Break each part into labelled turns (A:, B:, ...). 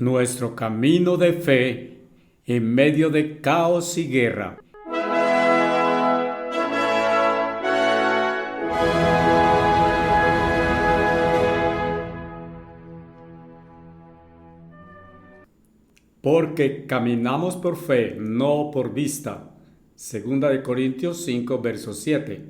A: nuestro camino de fe en medio de caos y guerra. Porque caminamos por fe, no por vista. 2 Corintios 5, verso 7.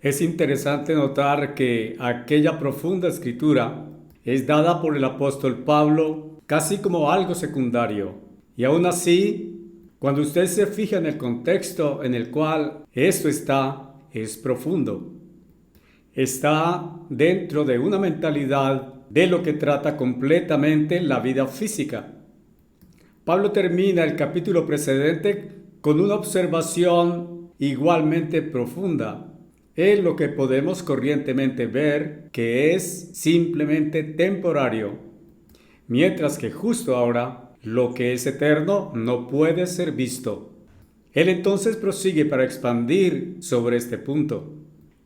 A: Es interesante notar que aquella profunda escritura es dada por el apóstol Pablo casi como algo secundario. Y aún así, cuando usted se fija en el contexto en el cual esto está, es profundo. Está dentro de una mentalidad de lo que trata completamente la vida física. Pablo termina el capítulo precedente con una observación igualmente profunda en lo que podemos corrientemente ver que es simplemente temporario, mientras que justo ahora lo que es eterno no puede ser visto. Él entonces prosigue para expandir sobre este punto.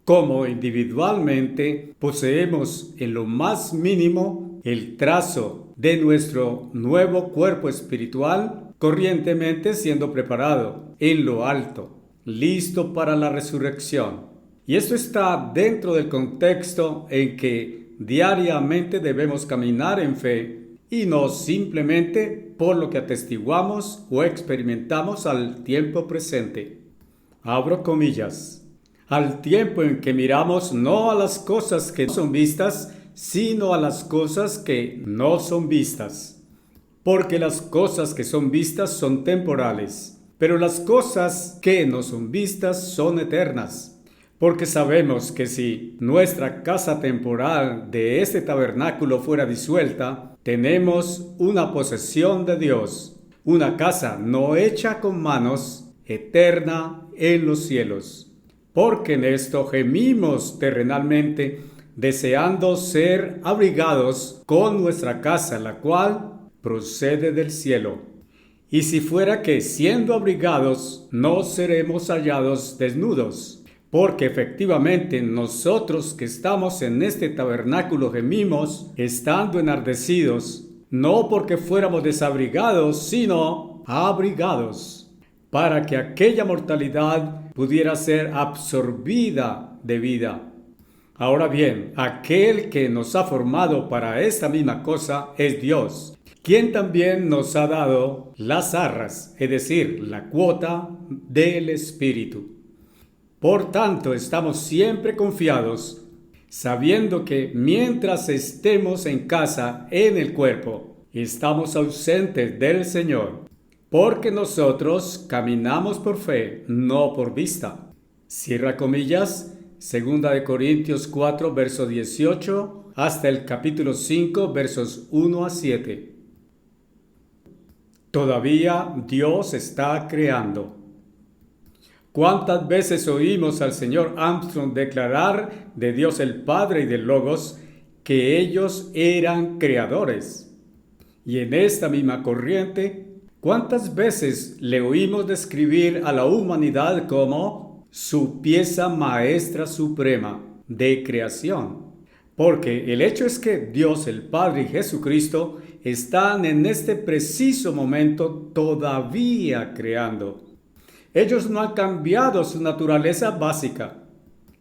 A: Cómo individualmente poseemos en lo más mínimo el trazo de nuestro nuevo cuerpo espiritual, corrientemente siendo preparado en lo alto, listo para la resurrección. Y esto está dentro del contexto en que diariamente debemos caminar en fe y no simplemente por lo que atestiguamos o experimentamos al tiempo presente. Abro comillas. Al tiempo en que miramos no a las cosas que son vistas, sino a las cosas que no son vistas. Porque las cosas que son vistas son temporales, pero las cosas que no son vistas son eternas. Porque sabemos que si nuestra casa temporal de este tabernáculo fuera disuelta, tenemos una posesión de Dios, una casa no hecha con manos, eterna en los cielos. Porque en esto gemimos terrenalmente, deseando ser abrigados con nuestra casa, la cual procede del cielo. Y si fuera que, siendo abrigados, no seremos hallados desnudos, porque efectivamente nosotros que estamos en este tabernáculo gemimos, estando enardecidos, no porque fuéramos desabrigados, sino abrigados, para que aquella mortalidad pudiera ser absorbida de vida. Ahora bien, aquel que nos ha formado para esta misma cosa es Dios, quien también nos ha dado las arras, es decir, la cuota del Espíritu. Por tanto, estamos siempre confiados, sabiendo que mientras estemos en casa en el cuerpo, estamos ausentes del Señor, porque nosotros caminamos por fe, no por vista. Cierra comillas. 2 Corintios 4, verso 18, hasta el capítulo 5, versos 1 a 7. Todavía Dios está creando. ¿Cuántas veces oímos al señor Armstrong declarar de Dios el Padre y del Logos que ellos eran creadores? Y en esta misma corriente, ¿cuántas veces le oímos describir a la humanidad como su pieza maestra suprema de creación? Porque el hecho es que Dios el Padre y Jesucristo están en este preciso momento todavía creando. Ellos no han cambiado su naturaleza básica.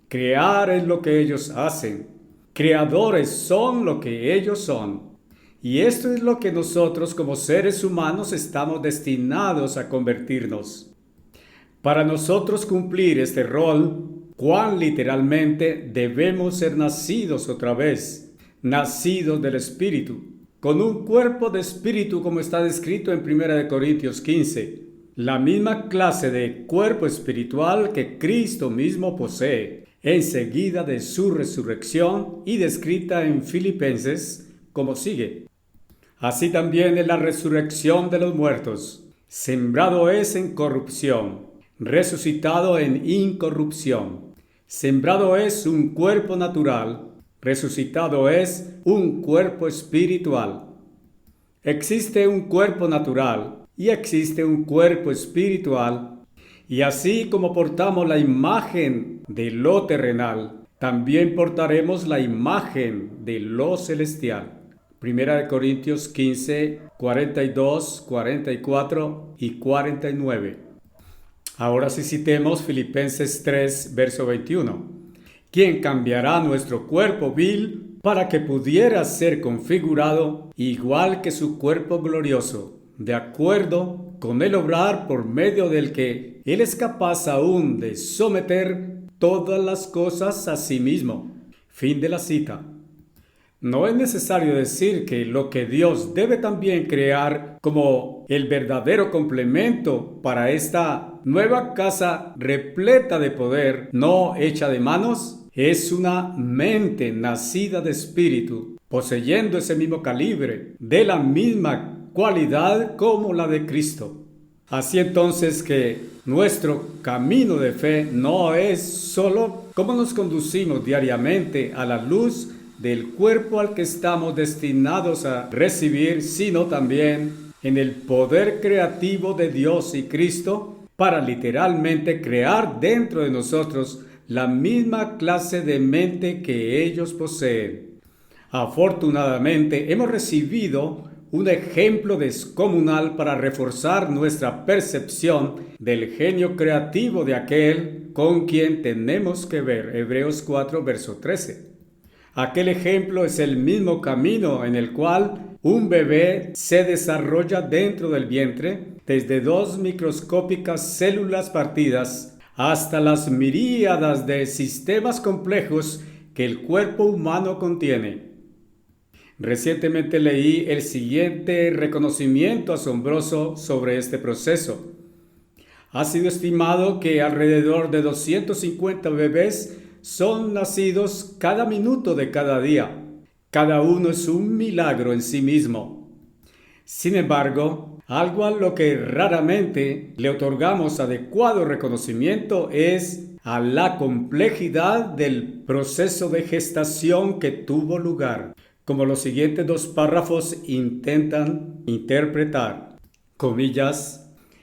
A: Crear es lo que ellos hacen. Creadores son lo que ellos son. Y esto es lo que nosotros como seres humanos estamos destinados a convertirnos. Para nosotros cumplir este rol, cuán literalmente debemos ser nacidos otra vez, nacidos del Espíritu, con un cuerpo de espíritu como está descrito en 1 Corintios 15, la misma clase de cuerpo espiritual que Cristo mismo posee, enseguida de su resurrección y descrita en Filipenses como sigue. Así también en la resurrección de los muertos, sembrado es en corrupción, resucitado en incorrupción. Sembrado es un cuerpo natural, resucitado es un cuerpo espiritual. Existe un cuerpo natural y existe un cuerpo espiritual, y así como portamos la imagen de lo terrenal, también portaremos la imagen de lo celestial. Primera de Corintios 15, 42, 44 y 49. Ahora sí citemos Filipenses 3, verso 21. ¿Quién cambiará nuestro cuerpo vil para que pudiera ser configurado igual que su cuerpo glorioso, de acuerdo con el obrar por medio del que Él es capaz aún de someter todas las cosas a sí mismo? Fin de la cita. No es necesario decir que lo que Dios debe también crear como el verdadero complemento para esta nueva casa repleta de poder, no hecha de manos, es una mente nacida de espíritu, poseyendo ese mismo calibre, de la misma cualidad como la de Cristo. Así entonces que nuestro camino de fe no es solo cómo nos conducimos diariamente a la luz del cuerpo al que estamos destinados a recibir, sino también en el poder creativo de Dios y Cristo para literalmente crear dentro de nosotros la misma clase de mente que ellos poseen. Afortunadamente hemos recibido un ejemplo descomunal para reforzar nuestra percepción del genio creativo de aquel con quien tenemos que ver. Hebreos 4, verso 13. Aquel ejemplo es el mismo camino en el cual un bebé se desarrolla dentro del vientre, desde 2 microscópicas células partidas hasta las miríadas de sistemas complejos que el cuerpo humano contiene. Recientemente leí el siguiente reconocimiento asombroso sobre este proceso. Ha sido estimado que alrededor de 250 bebés son nacidos cada minuto de cada día. Cada uno es un milagro en sí mismo. Sin embargo, algo a lo que raramente le otorgamos adecuado reconocimiento es a la complejidad del proceso de gestación que tuvo lugar, como los siguientes 2 párrafos intentan interpretar. Comillas.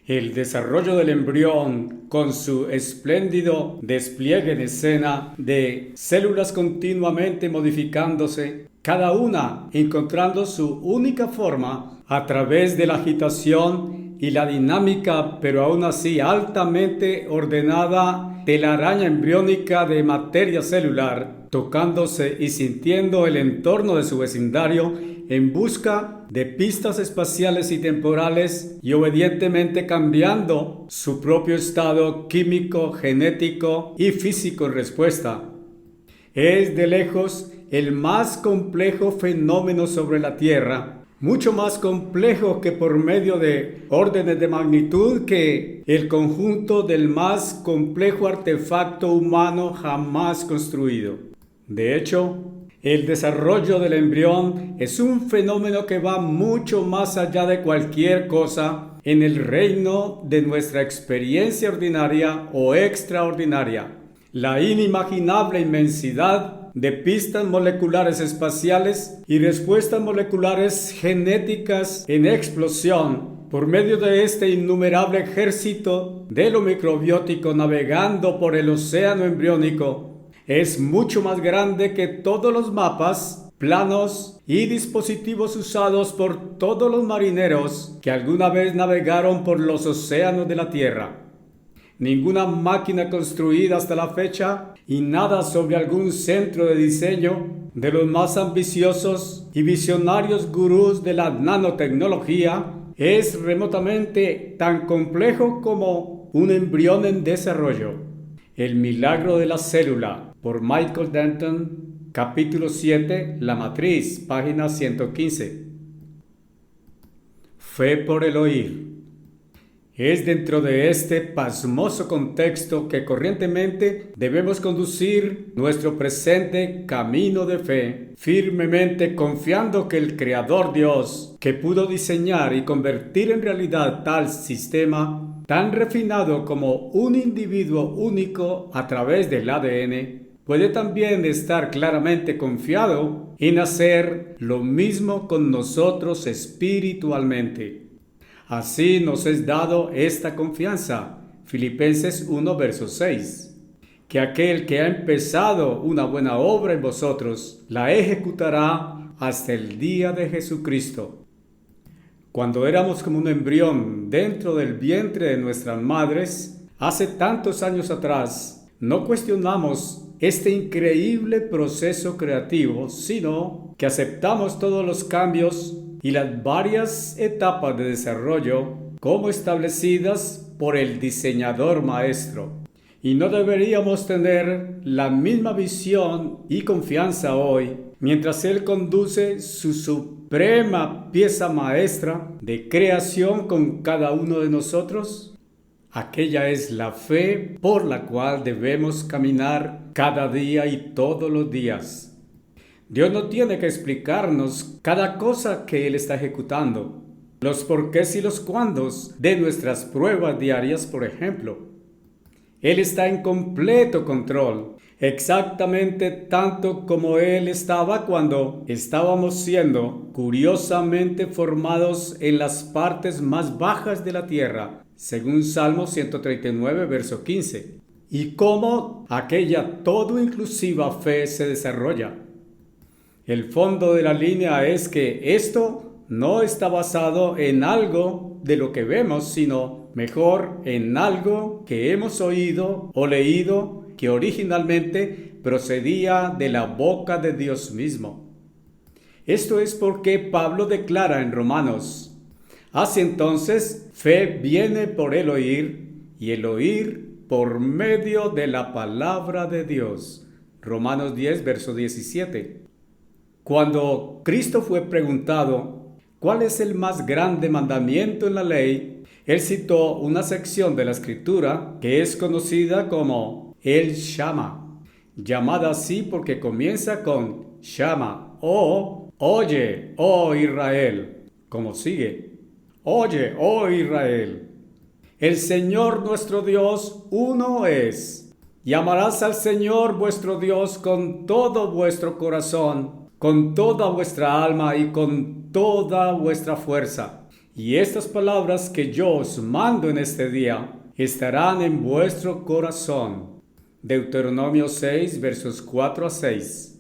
A: El desarrollo del embrión, con su espléndido despliegue en escena de células continuamente modificándose, cada una encontrando su única forma a través de la agitación y la dinámica, pero aún así altamente ordenada, telaraña embriónica de materia celular, tocándose y sintiendo el entorno de su vecindario en busca de pistas espaciales y temporales y obedientemente cambiando su propio estado químico, genético y físico en respuesta. Es de lejos el más complejo fenómeno sobre la Tierra, mucho más complejo que por medio de órdenes de magnitud que el conjunto del más complejo artefacto humano jamás construido. De hecho, el desarrollo del embrión es un fenómeno que va mucho más allá de cualquier cosa en el reino de nuestra experiencia ordinaria o extraordinaria. La inimaginable inmensidad de pistas moleculares espaciales y respuestas moleculares genéticas en explosión por medio de este innumerable ejército de lo microbiótico navegando por el océano embriónico es mucho más grande que todos los mapas, planos y dispositivos usados por todos los marineros que alguna vez navegaron por los océanos de la Tierra. Ninguna máquina construida hasta la fecha y nada sobre algún centro de diseño de los más ambiciosos y visionarios gurús de la nanotecnología es remotamente tan complejo como un embrión en desarrollo. El milagro de la célula, por Michael Denton, capítulo 7, La Matriz, página 115. Fe por el oír. Es dentro de este pasmoso contexto que corrientemente debemos conducir nuestro presente camino de fe, firmemente confiando que el Creador Dios, que pudo diseñar y convertir en realidad tal sistema, tan refinado como un individuo único a través del ADN, puede también estar claramente confiado en hacer lo mismo con nosotros espiritualmente. Así nos es dado esta confianza, Filipenses 1, verso 6, que aquel que ha empezado una buena obra en vosotros, la ejecutará hasta el día de Jesucristo. Cuando éramos como un embrión dentro del vientre de nuestras madres, hace tantos años atrás, no cuestionamos este increíble proceso creativo, sino que aceptamos todos los cambios y las varias etapas de desarrollo como establecidas por el diseñador maestro. Y no deberíamos tener la misma visión y confianza hoy, mientras Él conduce su suprema pieza maestra de creación con cada uno de nosotros. Aquella es la fe por la cual debemos caminar cada día y todos los días. Dios no tiene que explicarnos cada cosa que Él está ejecutando, los porqués y los cuándos de nuestras pruebas diarias, por ejemplo. Él está en completo control, exactamente tanto como Él estaba cuando estábamos siendo curiosamente formados en las partes más bajas de la tierra, según Salmo 139, verso 15. Y cómo aquella todo inclusiva fe se desarrolla. El fondo de la línea es que esto no está basado en algo de lo que vemos, sino mejor en algo que hemos oído o leído que originalmente procedía de la boca de Dios mismo. Esto es porque Pablo declara en Romanos: así entonces, fe viene por el oír, y el oír por medio de la palabra de Dios. Romanos 10, verso 17. Cuando Cristo fue preguntado ¿cuál es el más grande mandamiento en la ley?, Él citó una sección de la Escritura que es conocida como el Shama, llamada así porque comienza con Shama o Oye, oh Israel, como sigue: Oye, oh Israel, el Señor nuestro Dios uno es, y amarás al Señor vuestro Dios con todo vuestro corazón, con toda vuestra alma y con toda vuestra fuerza. Y estas palabras que yo os mando en este día estarán en vuestro corazón. Deuteronomio 6, versos 4 a 6.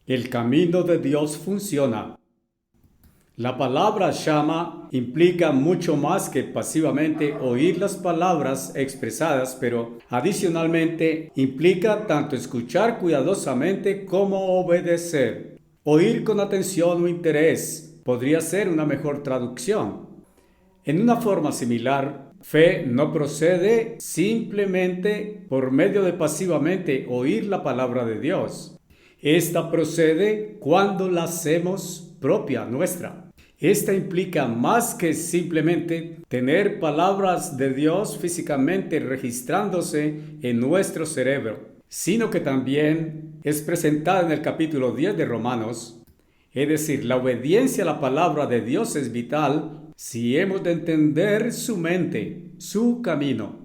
A: El camino de Dios funciona. La palabra Shama implica mucho más que pasivamente oír las palabras expresadas, pero adicionalmente implica tanto escuchar cuidadosamente como obedecer. Oír con atención o interés podría ser una mejor traducción. En una forma similar, fe no procede simplemente por medio de pasivamente oír la palabra de Dios. Esta procede cuando la hacemos propia nuestra. Esta implica más que simplemente tener palabras de Dios físicamente registrándose en nuestro cerebro, sino que también es presentada en el capítulo 10 de Romanos. Es decir, la obediencia a la palabra de Dios es vital si hemos de entender su mente, su camino.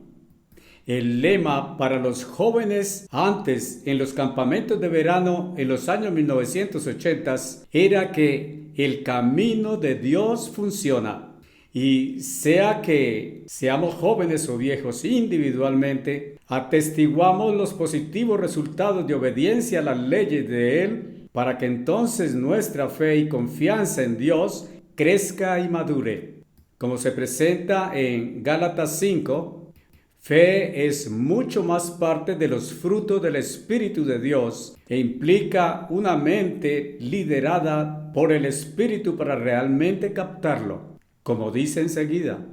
A: El lema para los jóvenes antes en los campamentos de verano en los años 1980 era que el camino de Dios funciona. Y sea que seamos jóvenes o viejos individualmente, atestiguamos los positivos resultados de obediencia a las leyes de Él, para que entonces nuestra fe y confianza en Dios crezca y madure. Como se presenta en Gálatas 5, fe es mucho más parte de los frutos del Espíritu de Dios e implica una mente liderada por el Espíritu para realmente captarlo, como dice enseguida.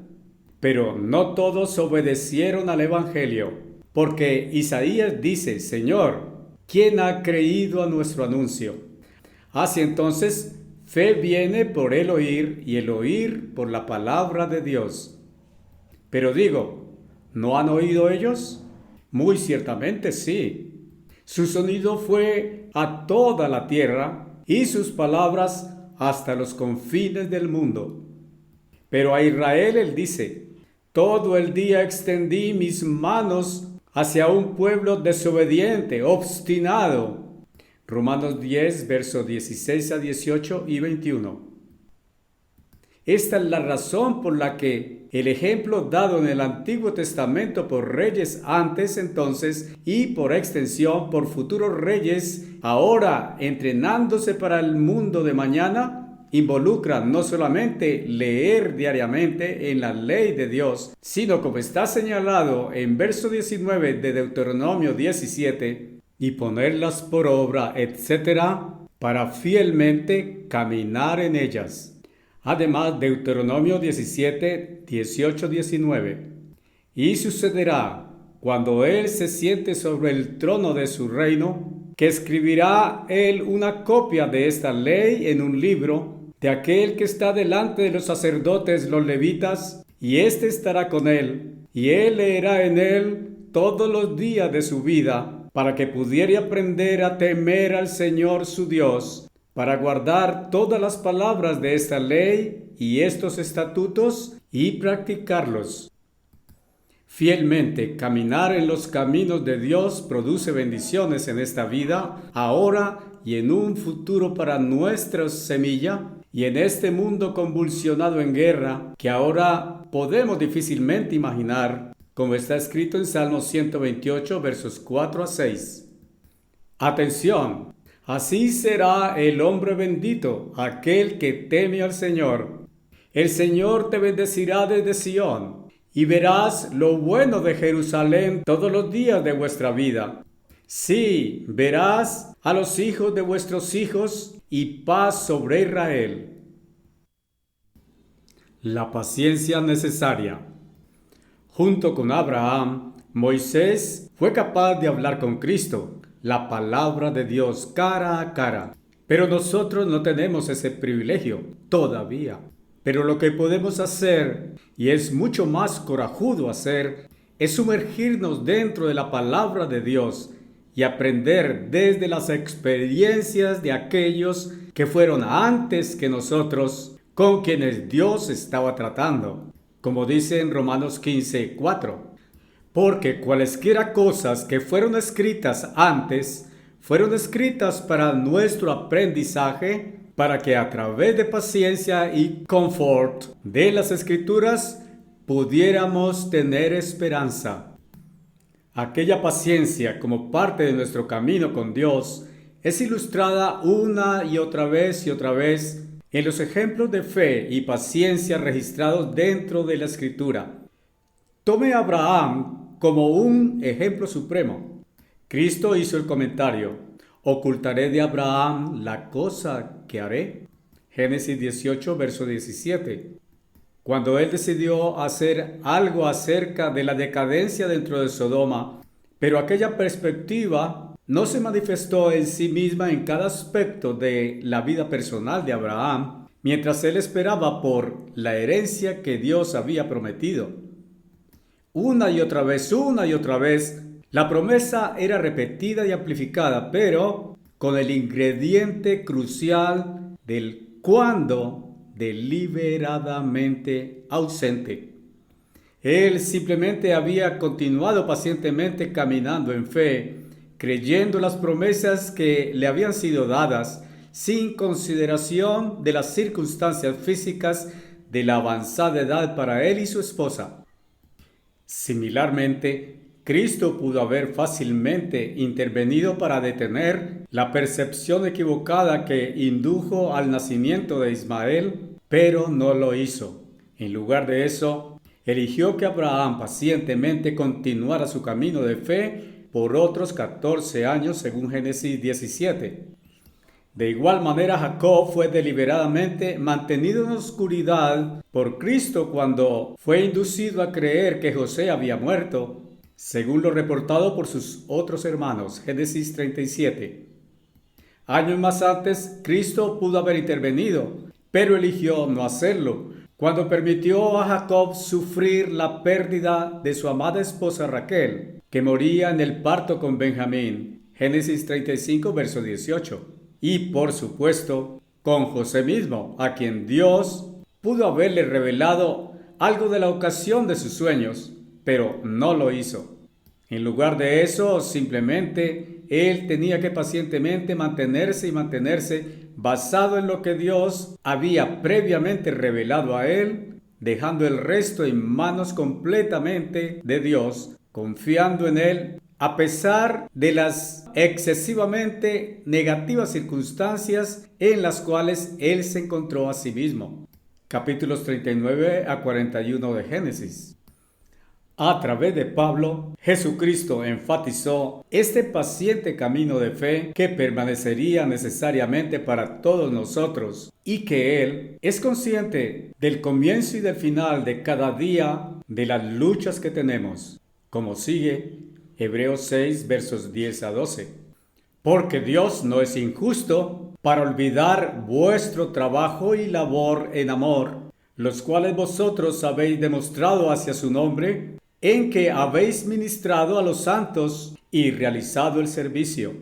A: Pero no todos obedecieron al Evangelio, porque Isaías dice: Señor, ¿quién ha creído a nuestro anuncio? Así entonces, fe viene por el oír y el oír por la palabra de Dios. Pero digo, ¿no han oído ellos? Muy ciertamente sí. Su sonido fue a toda la tierra y sus palabras hasta los confines del mundo. Pero a Israel Él dice: todo el día extendí mis manos hacia un pueblo desobediente, obstinado. Romanos 10, versos 16 a 18 y 21. Esta es la razón por la que el ejemplo dado en el Antiguo Testamento por reyes antes entonces y por extensión por futuros reyes ahora entrenándose para el mundo de mañana, involucra no solamente leer diariamente en la ley de Dios, sino como está señalado en verso 19 de Deuteronomio 17, y ponerlas por obra, etcétera, para fielmente caminar en ellas. Además, Deuteronomio 17, 18, 19. Y sucederá, cuando Él se siente sobre el trono de su reino, que escribirá Él una copia de esta ley en un libro de aquel que está delante de los sacerdotes, los levitas, y éste estará con Él, y Él leerá en él todos los días de su vida, para que pudiera aprender a temer al Señor su Dios, para guardar todas las palabras de esta ley y estos estatutos y practicarlos. Fielmente caminar en los caminos de Dios produce bendiciones en esta vida, ahora y en un futuro para nuestra semilla, y en este mundo convulsionado en guerra, que ahora podemos difícilmente imaginar, como está escrito en Salmo 128, versos 4 a 6. Atención, así será el hombre bendito, aquel que teme al Señor. El Señor te bendecirá desde Sión, y verás lo bueno de Jerusalén todos los días de vuestra vida. Sí, verás a los hijos de vuestros hijos y paz sobre Israel. La paciencia necesaria. Junto con Abraham, Moisés fue capaz de hablar con Cristo, la palabra de Dios cara a cara. Pero nosotros no tenemos ese privilegio todavía. Pero lo que podemos hacer, y es mucho más corajudo hacer, es sumergirnos dentro de la palabra de Dios y aprender desde las experiencias de aquellos que fueron antes que nosotros, con quienes Dios estaba tratando. Como dice en Romanos 15, 4. Porque cualesquiera cosas que fueron escritas antes, fueron escritas para nuestro aprendizaje, para que a través de paciencia y confort de las Escrituras pudiéramos tener esperanza. Aquella paciencia como parte de nuestro camino con Dios es ilustrada una y otra vez en los ejemplos de fe y paciencia registrados dentro de la Escritura. Tome a Abraham como un ejemplo supremo. Cristo hizo el comentario: ¿ocultaré de Abraham la cosa que haré? Génesis 18, verso 17. Cuando él decidió hacer algo acerca de la decadencia dentro de Sodoma, pero aquella perspectiva no se manifestó en sí misma en cada aspecto de la vida personal de Abraham, mientras él esperaba por la herencia que Dios había prometido. Una y otra vez, la promesa era repetida y amplificada, pero con el ingrediente crucial del cuándo deliberadamente ausente. Él simplemente había continuado pacientemente caminando en fe, creyendo las promesas que le habían sido dadas, sin consideración de las circunstancias físicas de la avanzada edad para él y su esposa. Similarmente, Cristo pudo haber fácilmente intervenido para detener la percepción equivocada que indujo al nacimiento de Ismael, pero no lo hizo. En lugar de eso, eligió que Abraham pacientemente continuara su camino de fe por otros 14 años según Génesis 17. De igual manera, Jacob fue deliberadamente mantenido en oscuridad por Cristo cuando fue inducido a creer que José había muerto, según lo reportado por sus otros hermanos, Génesis 37. Años más antes, Cristo pudo haber intervenido, pero eligió no hacerlo, cuando permitió a Jacob sufrir la pérdida de su amada esposa Raquel, que moría en el parto con Benjamín, Génesis 35, verso 18. Y por supuesto, con José mismo, a quien Dios pudo haberle revelado algo de la ocasión de sus sueños, pero no lo hizo. En lugar de eso, simplemente él tenía que pacientemente mantenerse basado en lo que Dios había previamente revelado a él, dejando el resto en manos completamente de Dios, confiando en Él, a pesar de las excesivamente negativas circunstancias en las cuales Él se encontró a sí mismo. Capítulos 39 a 41 de Génesis. A través de Pablo, Jesucristo enfatizó este paciente camino de fe que permanecería necesariamente para todos nosotros y que Él es consciente del comienzo y del final de cada día de las luchas que tenemos, como sigue Hebreos 6 versos 10 a 12. Porque Dios no es injusto para olvidar vuestro trabajo y labor en amor, los cuales vosotros habéis demostrado hacia su nombre, en que habéis ministrado a los santos y realizado el servicio.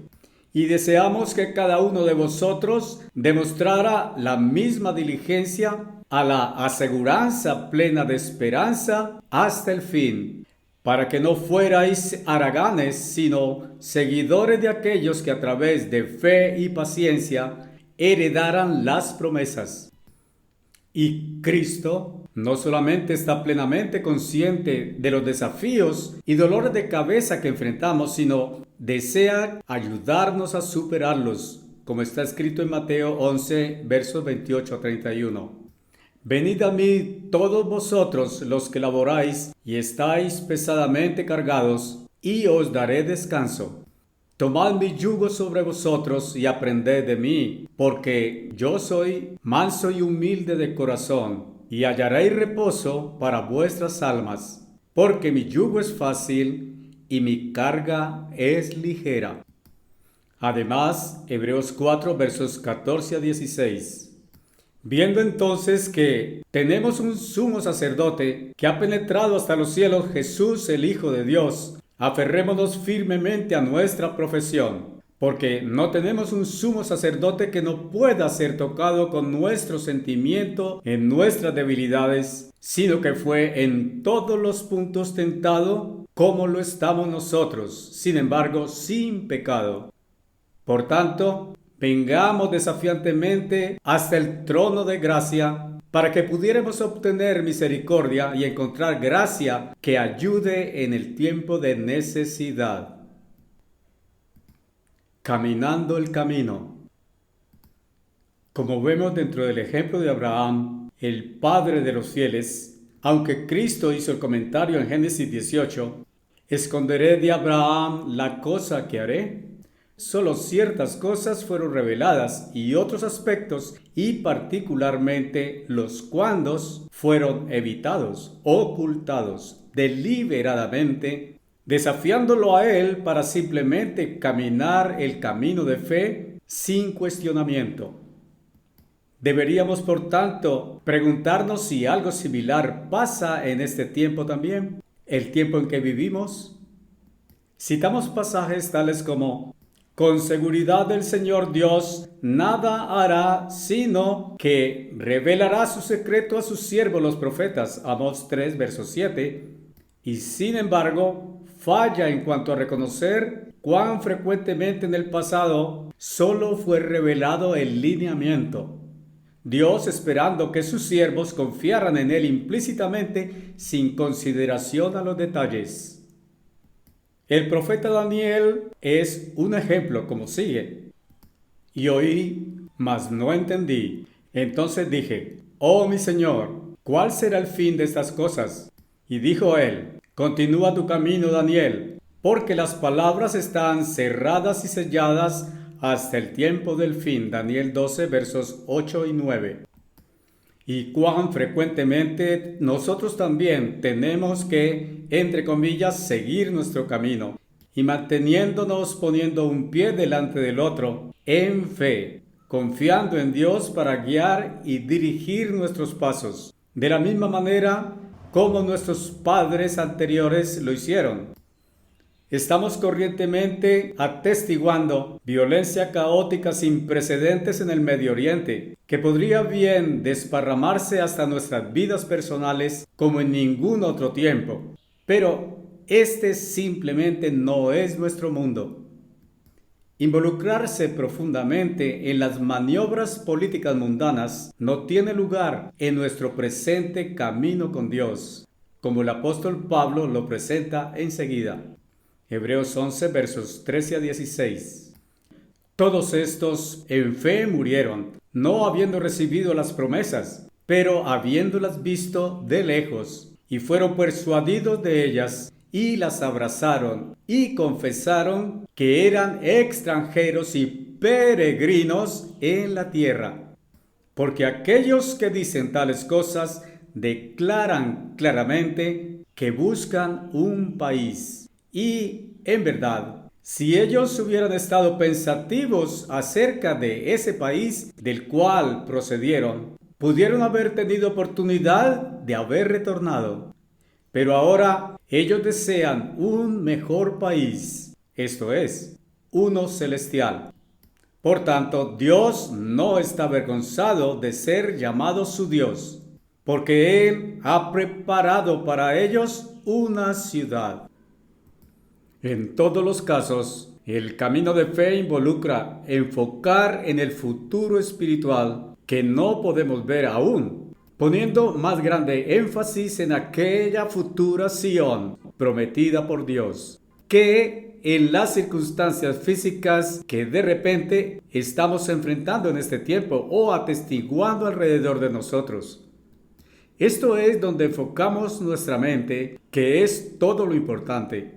A: Y deseamos que cada uno de vosotros demostrara la misma diligencia a la aseguranza plena de esperanza hasta el fin, para que no fuerais haraganes, sino seguidores de aquellos que a través de fe y paciencia heredaran las promesas. Y Cristo no solamente está plenamente consciente de los desafíos y dolores de cabeza que enfrentamos, sino desea ayudarnos a superarlos, como está escrito en Mateo 11, versos 28 a 31. Venid a mí todos vosotros los que laboráis y estáis pesadamente cargados, y os daré descanso. Tomad mi yugo sobre vosotros y aprended de mí, porque yo soy manso y humilde de corazón, y hallaréis reposo para vuestras almas, porque mi yugo es fácil y mi carga es ligera. Además, Hebreos 4 versos 14 a 16. Viendo entonces que tenemos un sumo sacerdote que ha penetrado hasta los cielos, Jesús el Hijo de Dios, aferrémonos firmemente a nuestra profesión, porque no tenemos un sumo sacerdote que no pueda ser tocado con nuestro sentimiento en nuestras debilidades, sino que fue en todos los puntos tentado como lo estamos nosotros, sin embargo, sin pecado. Por tanto, vengamos desafiantemente hasta el trono de gracia, para que pudiéramos obtener misericordia y encontrar gracia que ayude en el tiempo de necesidad. Caminando el camino. Como vemos dentro del ejemplo de Abraham, el padre de los fieles, aunque Cristo hizo el comentario en Génesis 18, ¿esconderé de Abraham la cosa que haré? Solo ciertas cosas fueron reveladas y otros aspectos, y particularmente los cuándos, fueron evitados, ocultados, deliberadamente, desafiándolo a él para simplemente caminar el camino de fe sin cuestionamiento. Deberíamos, por tanto, preguntarnos si algo similar pasa en este tiempo también, el tiempo en que vivimos. Citamos pasajes tales como: con seguridad el Señor Dios nada hará, sino que revelará su secreto a sus siervos los profetas. Amós 3, verso 7. Y sin embargo, falla en cuanto a reconocer cuán frecuentemente en el pasado solo fue revelado el lineamiento. Dios esperando que sus siervos confiaran en Él implícitamente sin consideración a los detalles. El profeta Daniel es un ejemplo como sigue: y oí, mas no entendí. Entonces dije: oh mi Señor, ¿cuál será el fin de estas cosas? Y dijo él: continúa tu camino, Daniel, porque las palabras están cerradas y selladas hasta el tiempo del fin. Daniel 12, versos 8 y 9. Y cuán frecuentemente nosotros también tenemos que, entre comillas, seguir nuestro camino, y manteniéndonos poniendo un pie delante del otro, en fe, confiando en Dios para guiar y dirigir nuestros pasos, de la misma manera como nuestros padres anteriores lo hicieron. Estamos corrientemente atestiguando violencia caótica sin precedentes en el Medio Oriente, que podría bien desparramarse hasta nuestras vidas personales como en ningún otro tiempo. Pero este simplemente no es nuestro mundo. Involucrarse profundamente en las maniobras políticas mundanas no tiene lugar en nuestro presente camino con Dios, como el apóstol Pablo lo presenta enseguida. Hebreos 11, versos 13 a 16. Todos estos en fe murieron, no habiendo recibido las promesas, pero habiéndolas visto de lejos, y fueron persuadidos de ellas, y las abrazaron, y confesaron que eran extranjeros y peregrinos en la tierra. Porque aquellos que dicen tales cosas declaran claramente que buscan un país. Y, en verdad, si ellos hubieran estado pensativos acerca de ese país del cual procedieron, pudieron haber tenido oportunidad de haber retornado. Pero ahora ellos desean un mejor país, esto es, uno celestial. Por tanto, Dios no está avergonzado de ser llamado su Dios, porque Él ha preparado para ellos una ciudad. En todos los casos, el camino de fe involucra enfocar en el futuro espiritual que no podemos ver aún, poniendo más grande énfasis en aquella futura Sión prometida por Dios, que en las circunstancias físicas que de repente estamos enfrentando en este tiempo o atestiguando alrededor de nosotros. Esto es donde enfocamos nuestra mente, que es todo lo importante.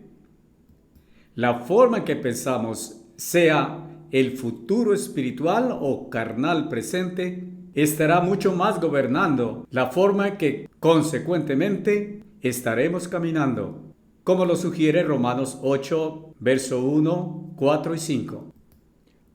A: La forma en que pensamos, sea el futuro espiritual o carnal presente, estará mucho más gobernando la forma en que, consecuentemente, estaremos caminando, como lo sugiere Romanos 8, verso 1, 4 y 5.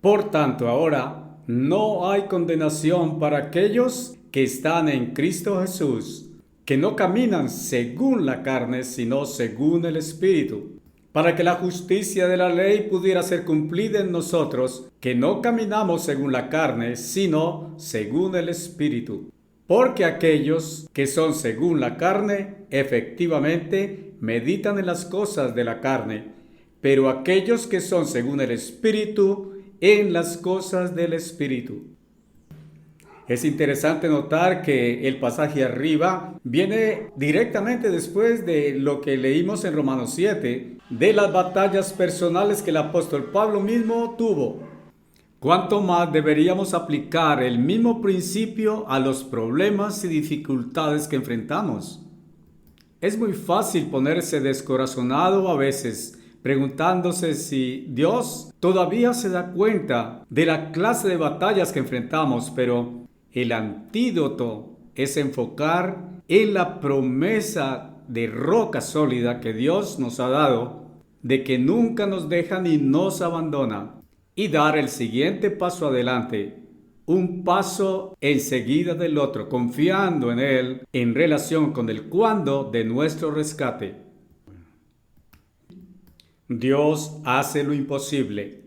A: Por tanto, ahora no hay condenación para aquellos que están en Cristo Jesús, que no caminan según la carne, sino según el Espíritu, para que la justicia de la ley pudiera ser cumplida en nosotros, que no caminamos según la carne, sino según el Espíritu. Porque aquellos que son según la carne, efectivamente meditan en las cosas de la carne, pero aquellos que son según el Espíritu, en las cosas del Espíritu. Es interesante notar que el pasaje arriba viene directamente después de lo que leímos en Romanos 7, de las batallas personales que el apóstol Pablo mismo tuvo. ¿Cuánto más deberíamos aplicar el mismo principio a los problemas y dificultades que enfrentamos? Es muy fácil ponerse descorazonado a veces, preguntándose si Dios todavía se da cuenta de la clase de batallas que enfrentamos, pero el antídoto es enfocar en la promesa de roca sólida que Dios nos ha dado, de que nunca nos deja ni nos abandona, y dar el siguiente paso adelante, un paso enseguida del otro, confiando en Él en relación con el cuándo de nuestro rescate. Dios hace lo imposible.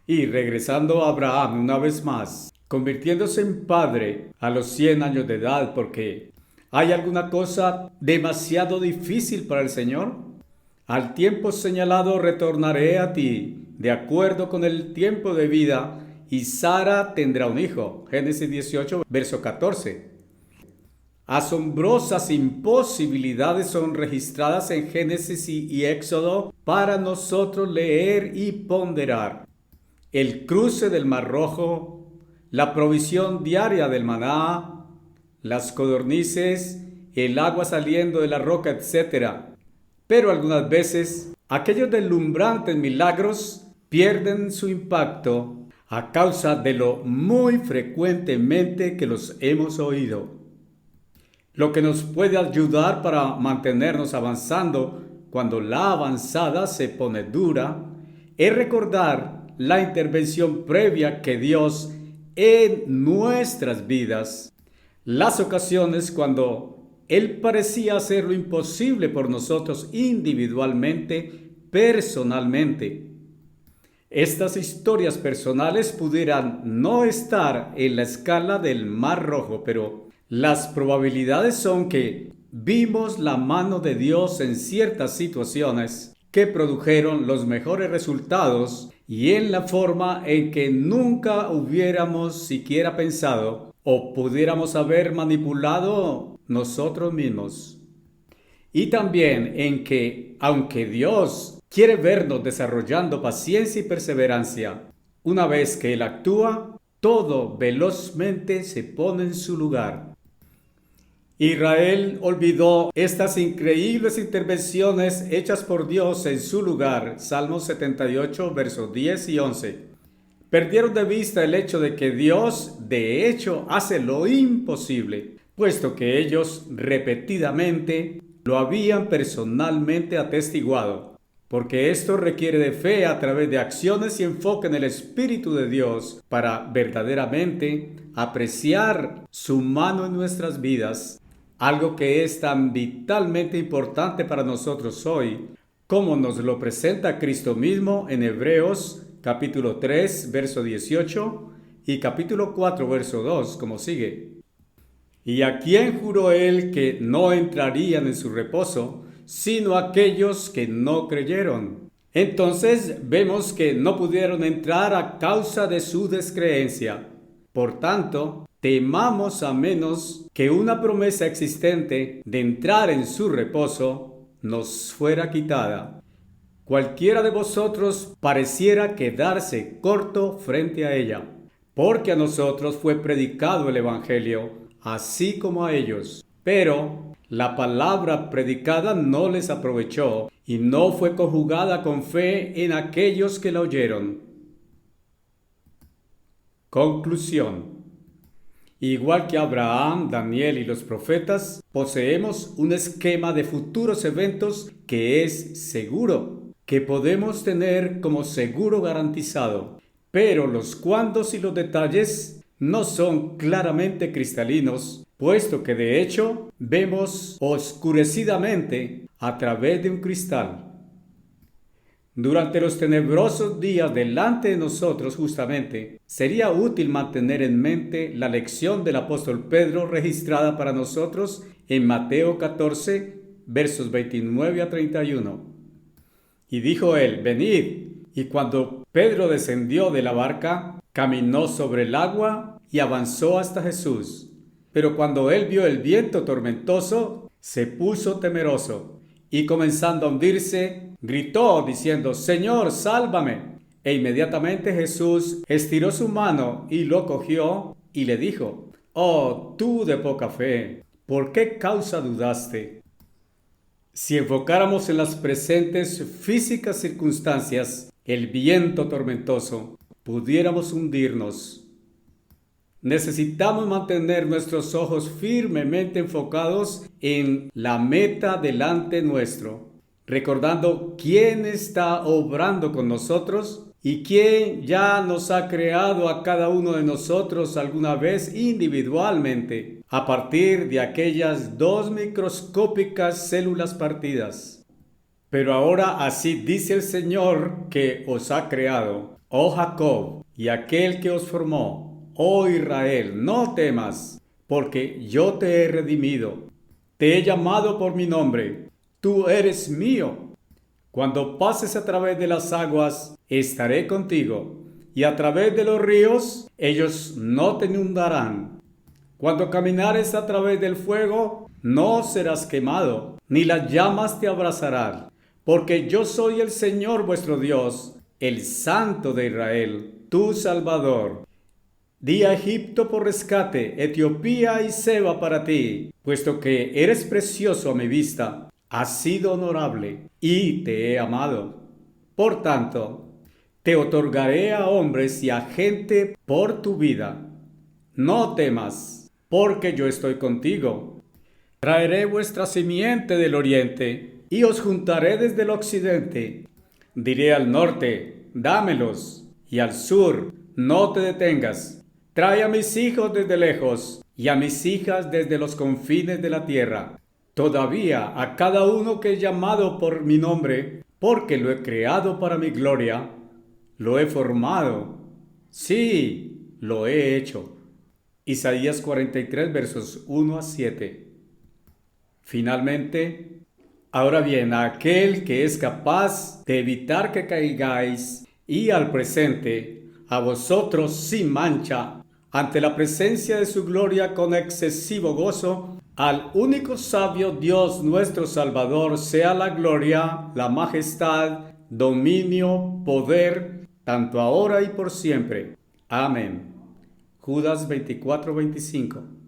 A: Y regresando a Abraham una vez más, convirtiéndose en padre a los 100 años de edad, porque ¿hay alguna cosa demasiado difícil para el Señor? Al tiempo señalado retornaré a ti, de acuerdo con el tiempo de vida, y Sara tendrá un hijo. Génesis 18, verso 14. Asombrosas imposibilidades son registradas en Génesis y Éxodo para nosotros leer y ponderar. El cruce del Mar Rojo, la provisión diaria del maná, las codornices, el agua saliendo de la roca, etc. Pero algunas veces, aquellos deslumbrantes milagros pierden su impacto a causa de lo muy frecuentemente que los hemos oído. Lo que nos puede ayudar para mantenernos avanzando cuando la avanzada se pone dura es recordar la intervención previa que Dios en nuestras vidas, las ocasiones cuando Él parecía hacer lo imposible por nosotros individualmente, personalmente. Estas historias personales pudieran no estar en la escala del Mar Rojo, pero las probabilidades son que vimos la mano de Dios en ciertas situaciones que produjeron los mejores resultados y en la forma en que nunca hubiéramos siquiera pensado o pudiéramos haber manipulado nosotros mismos. Y también en que, aunque Dios quiere vernos desarrollando paciencia y perseverancia, una vez que Él actúa, todo velozmente se pone en su lugar. Israel olvidó estas increíbles intervenciones hechas por Dios en su lugar. Salmos 78, versos 10 y 11. Perdieron de vista el hecho de que Dios, de hecho, hace lo imposible, puesto que ellos repetidamente lo habían personalmente atestiguado, porque esto requiere de fe a través de acciones y enfoque en el Espíritu de Dios para verdaderamente apreciar su mano en nuestras vidas. Algo que es tan vitalmente importante para nosotros hoy, como nos lo presenta Cristo mismo en Hebreos capítulo 3, verso 18 y capítulo 4, verso 2, como sigue. ¿Y a quién juró él que no entrarían en su reposo, sino aquellos que no creyeron? Entonces vemos que no pudieron entrar a causa de su descreencia. Por tanto, temamos a menos que una promesa existente de entrar en su reposo nos fuera quitada. Cualquiera de vosotros pareciera quedarse corto frente a ella, porque a nosotros fue predicado el Evangelio, así como a ellos. Pero la palabra predicada no les aprovechó y no fue conjugada con fe en aquellos que la oyeron. Conclusión. Igual que Abraham, Daniel y los profetas, poseemos un esquema de futuros eventos que es seguro, que podemos tener como seguro garantizado, pero los cuándos y los detalles no son claramente cristalinos, puesto que de hecho vemos oscurecidamente a través de un cristal. Durante los tenebrosos días delante de nosotros justamente, sería útil mantener en mente la lección del apóstol Pedro registrada para nosotros en Mateo 14, versos 29 a 31. Y dijo él, venid. Y cuando Pedro descendió de la barca, caminó sobre el agua y avanzó hasta Jesús. Pero cuando él vio el viento tormentoso, se puso temeroso y comenzando a hundirse, gritó diciendo, Señor, sálvame. E inmediatamente Jesús estiró su mano y lo cogió y le dijo, oh, tú de poca fe, ¿por qué causa dudaste? Si enfocáramos en las presentes físicas circunstancias, el viento tormentoso, pudiéramos hundirnos. Necesitamos mantener nuestros ojos firmemente enfocados en la meta delante nuestro, recordando quién está obrando con nosotros y quién ya nos ha creado a cada uno de nosotros alguna vez individualmente, a partir de aquellas 2 microscópicas células partidas. Pero ahora así dice el Señor que os ha creado, oh Jacob, y aquel que os formó, oh Israel, no temas, porque yo te he redimido, te he llamado por mi nombre, tú eres mío. Cuando pases a través de las aguas, estaré contigo, y a través de los ríos, ellos no te inundarán. Cuando caminares a través del fuego, no serás quemado, ni las llamas te abrazarán, porque yo soy el Señor vuestro Dios, el Santo de Israel, tu Salvador. Di a Egipto por rescate, Etiopía y Seba para ti, puesto que eres precioso a mi vista, has sido honorable y te he amado. Por tanto, te otorgaré a hombres y a gente por tu vida. No temas, porque yo estoy contigo. Traeré vuestra simiente del oriente y os juntaré desde el occidente. Diré al norte, dámelos, y al sur, no te detengas. Trae a mis hijos desde lejos y a mis hijas desde los confines de la tierra. Todavía a cada uno que he llamado por mi nombre, porque lo he creado para mi gloria, lo he formado. Sí, lo he hecho. Isaías 43, versos 1 a 7. Finalmente, Ahora bien, a aquel que es capaz de evitar que caigáis, y al presente, a vosotros sin mancha, ante la presencia de su gloria con excesivo gozo, al único sabio Dios nuestro Salvador, sea la gloria, la majestad, dominio, poder, tanto ahora y por siempre. Amén. Judas 24:25.